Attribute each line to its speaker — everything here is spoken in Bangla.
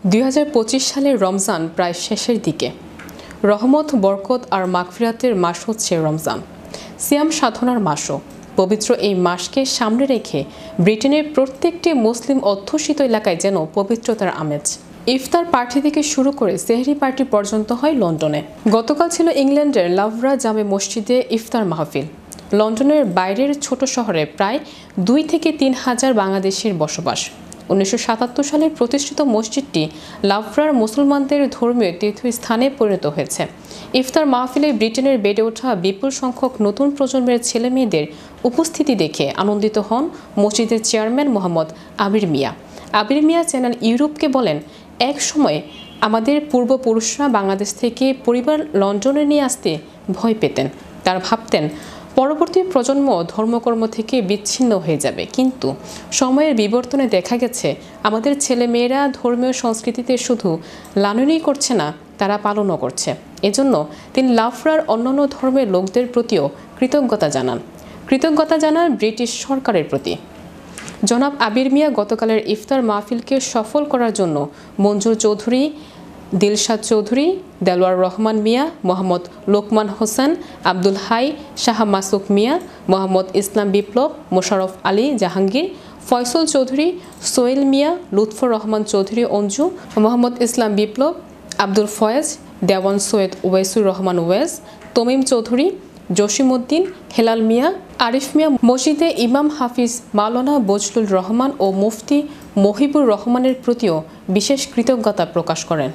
Speaker 1: 2025 সালের রমজান প্রায় শেষের দিকে। রহমত, বরকত আর মাগফিরাতের মাস হচ্ছে রমজান, সিয়াম সাধনার মাসও। পবিত্র এই মাসকে সামনে রেখে ব্রিটেনের প্রত্যেকটি মুসলিম অধ্যুষিত এলাকায় যেন পবিত্রতার আমেজ। ইফতার পার্টি থেকে শুরু করে সেহরি পার্টি পর্যন্ত হয় লন্ডনে। গতকাল ছিল ইংল্যান্ডের লাভরা জামে মসজিদে ইফতার মাহফিল। লন্ডনের বাইরের ছোট শহরে প্রায় 2 থেকে 3 হাজার বাংলাদেশির বসবাস। 1977 সালে প্রতিষ্ঠিত মসজিদটি লাভরার মুসলমানদের ধর্মীয় তীর্থস্থানে পরিণত হয়েছে। ইফতার মাহফিলে ব্রিটেনের বেড়ে ওঠা বিপুল সংখ্যক নতুন প্রজন্মের ছেলেমেয়েদের উপস্থিতি দেখে আনন্দিত হন মসজিদের চেয়ারম্যান মোহাম্মদ আবির মিয়া। আবির মিয়া চ্যানেল ইউরোপকে বলেন, এক সময় আমাদের পূর্বপুরুষরা বাংলাদেশ থেকে পরিবার লন্ডনে নিয়ে আসতে ভয় পেতেন। তারা ভাবতেন পরবর্তী প্রজন্ম ধর্মকর্ম থেকে বিচ্ছিন্ন হয়ে যাবে, কিন্তু সময়ের বিবর্তনে দেখা গেছে আমাদের ছেলেমেয়েরা ধর্মীয় সংস্কৃতিতে শুধু লালনই করছে না, তারা পালনও করছে। এজন্য তিনি লাভরার অন্যান্য ধর্মের লোকদের প্রতিও কৃতজ্ঞতা জানান ব্রিটিশ সরকারের প্রতি। জনাব আবির মিয়া গতকালের ইফতার মাহফিলকে সফল করার জন্য মঞ্জুর চৌধুরী, দিলশাদ চৌধুরী, দেলোয়ার রহমান মিয়া, মোহাম্মদ লোকমান হোসেন, আব্দুল হাই, শাহ মাসুক মিয়া, মোহাম্মদ ইসলাম বিপ্লব, মোশাররফ আলী জাহাঙ্গীর, ফয়সল চৌধুরী, সোহেল মিয়া, লুৎফর রহমান চৌধুরী অঞ্জু, মোহাম্মদ ইসলাম বিপ্লব, আব্দুল ফয়েজ, দেওয়ান সৈয়দ ওয়েসুর রহমান ওয়েস, তমিম চৌধুরী, জসিমউদ্দিন, হেলাল মিয়া, আরিফ মিয়া, মসজিদে ইমাম হাফিজ মাওলানা বজলুর রহমান ও মুফতি মহিবুর রহমানের প্রতিও বিশেষ কৃতজ্ঞতা প্রকাশ করেন।